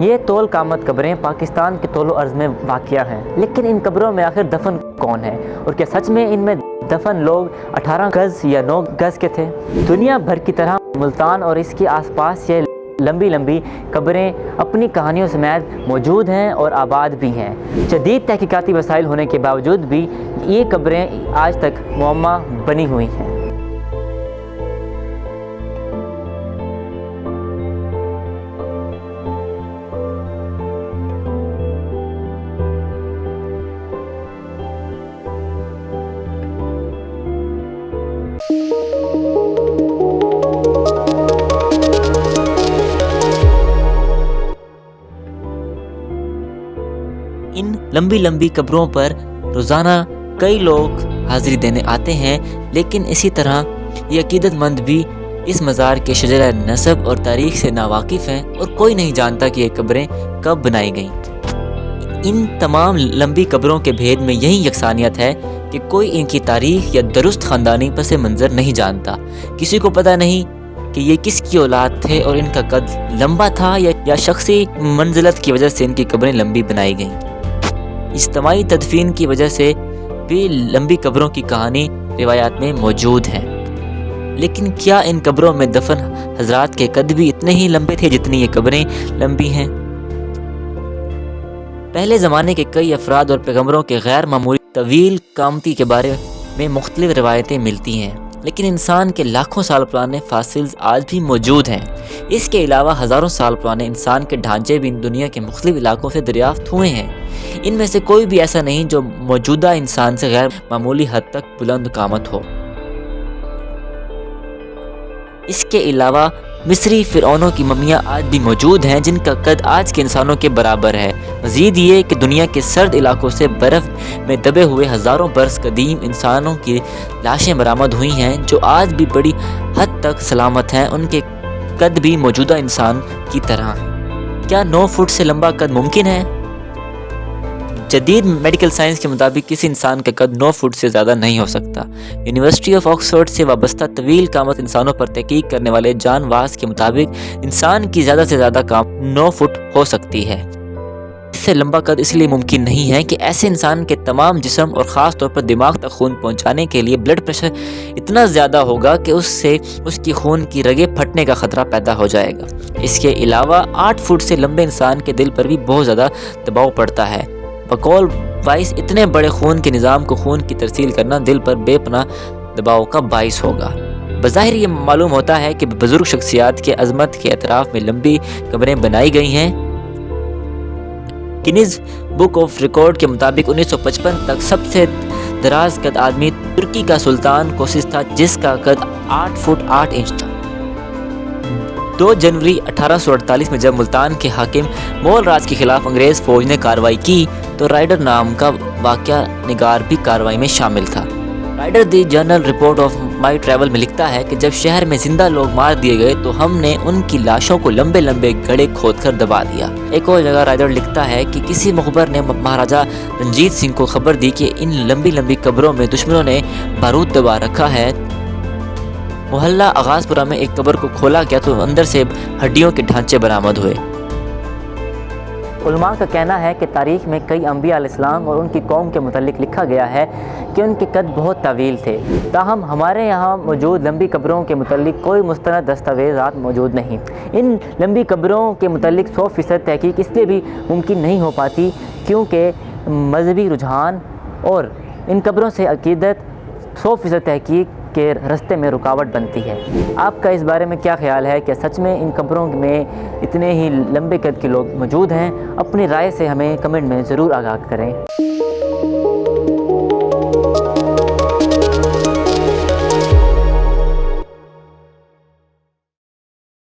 یہ طول قامت قبریں پاکستان کے طول و عرض میں واقع ہیں، لیکن ان قبروں میں آخر دفن کون ہے اور کیا سچ میں ان میں دفن لوگ 18 گز یا 9 گز کے تھے؟ دنیا بھر کی طرح ملتان اور اس کے آس پاس یہ لمبی لمبی قبریں اپنی کہانیوں سمیت موجود ہیں اور آباد بھی ہیں۔ جدید تحقیقاتی وسائل ہونے کے باوجود بھی یہ قبریں آج تک معمہ بنی ہوئی ہیں۔ ان لمبی لمبی قبروں پر روزانہ کئی لوگ حاضری دینے آتے ہیں، لیکن اسی طرح یہ عقیدت مند بھی اس مزار کے شجرہ نسب اور تاریخ سے ناواقف ہیں اور کوئی نہیں جانتا کہ یہ قبریں کب بنائی گئیں۔ ان تمام لمبی قبروں کے بھید میں یہی یکسانیت ہے کہ کوئی ان کی تاریخ یا درست خاندانی پس منظر نہیں جانتا۔ کسی کو پتہ نہیں کہ یہ کس کی اولاد تھے اور ان کا قد لمبا تھا یا شخصی منزلت کی وجہ سے ان کی قبریں لمبی بنائی گئیں۔ اجتماعی تدفین کی وجہ سے بھی لمبی قبروں کی کہانی روایات میں موجود ہے، لیکن کیا ان قبروں میں دفن حضرات کے قد بھی اتنے ہی لمبے تھے جتنی یہ قبریں لمبی ہیں؟ پہلے زمانے کے کئی افراد اور پیغمبروں کے غیر معمولی طویل قامتی کے بارے میں مختلف روایتیں ملتی ہیں، لیکن انسان کے لاکھوں سال پرانے فاسلز آج بھی موجود ہیں۔ اس کے علاوہ ہزاروں سال پرانے انسان کے ڈھانچے بھی دنیا کے مختلف علاقوں سے دریافت ہوئے ہیں۔ ان میں سے کوئی بھی ایسا نہیں جو موجودہ انسان سے غیر معمولی حد تک بلند قامت ہو۔ اس کے علاوہ مصری فرعونوں کی ممیاں آج بھی موجود ہیں جن کا قد آج کے انسانوں کے برابر ہے۔ مزید یہ کہ دنیا کے سرد علاقوں سے برف میں دبے ہوئے ہزاروں برس قدیم انسانوں کی لاشیں برآمد ہوئی ہیں جو آج بھی بڑی حد تک سلامت ہیں۔ ان کے قد بھی موجودہ انسان کی طرح ہیں۔ کیا 9 فٹ سے لمبا قد ممکن ہے؟ جدید میڈیکل سائنس کے مطابق کسی انسان کا قد 9 فٹ سے زیادہ نہیں ہو سکتا۔ یونیورسٹی آف آکسفورڈ سے وابستہ طویل قامت انسانوں پر تحقیق کرنے والے جان واس کے مطابق انسان کی زیادہ سے زیادہ قامت 9 فٹ ہو سکتی ہے۔ اس سے لمبا قد اس لیے ممکن نہیں ہے کہ ایسے انسان کے تمام جسم اور خاص طور پر دماغ تک خون پہنچانے کے لیے بلڈ پریشر اتنا زیادہ ہوگا کہ اس سے اس کی خون کی رگیں پھٹنے کا خطرہ پیدا ہو جائے گا۔ اس کے علاوہ 8 فٹ سے لمبے انسان کے دل پر بھی بہت زیادہ دباؤ پڑتا ہے۔ بقول وائس اتنے بڑے خون کے نظام کو خون کی ترسیل کرنا دل پر بے پناہ دباؤ کا باعث ہوگا۔ بظاہر یہ معلوم ہوتا ہے کہ بزرگ شخصیات کے عظمت کے اطراف میں لمبی قبریں بنائی گئی ہیں۔ گینز بک آف ریکارڈ کے مطابق 1955 تک سب سے دراز قد آدمی ترکی کا سلطان کوسس تھا جس کا قد 8 فٹ 8 انچ تھا۔ 2 جنوری 1848 میں جب ملتان کے حاکم مغل راج کے خلاف انگریز فوج نے کارروائی کی تو رائڈر نام کا واقعہ نگار بھی کارروائی میں شامل تھا۔ Rider the journal report of my travel میں لکھتا ہے کہ جب شہر میں زندہ لوگ مار دیے گئے تو ہم نے ان کی لاشوں کو لمبے لمبے گڑھے کھود کر دبا دیا۔ ایک اور جگہ رائڈر لکھتا ہے کہ کسی مخبر نے مہاراجہ رنجیت سنگھ کو خبر دی کہ ان لمبی لمبی قبروں میں دشمنوں نے بارود دبا رکھا ہے۔ محلہ آغاز پورہ میں ایک قبر کو کھولا گیا تو اندر سے ہڈیوں کے ڈھانچے برآمد ہوئے۔ علماء کا کہنا ہے کہ تاریخ میں کئی انبیاء علیہ السلام اور ان کی قوم کے متعلق لکھا گیا ہے کہ ان کے قد بہت طویل تھے، تاہم ہمارے یہاں موجود لمبی قبروں کے متعلق کوئی مستند دستاویزات موجود نہیں۔ ان لمبی قبروں کے متعلق 100% تحقیق اس لیے بھی ممکن نہیں ہو پاتی کیونکہ مذہبی رجحان اور ان قبروں سے عقیدت 100% تحقیق کے راستے میں رکاوٹ بنتی ہے۔ آپ کا اس بارے میں کیا خیال ہے؟ کیا سچ میں ان قبروں میں اتنے ہی لمبے قد کے لوگ موجود ہیں؟ اپنی رائے سے ہمیں کمنٹ میں ضرور آگاہ کریں۔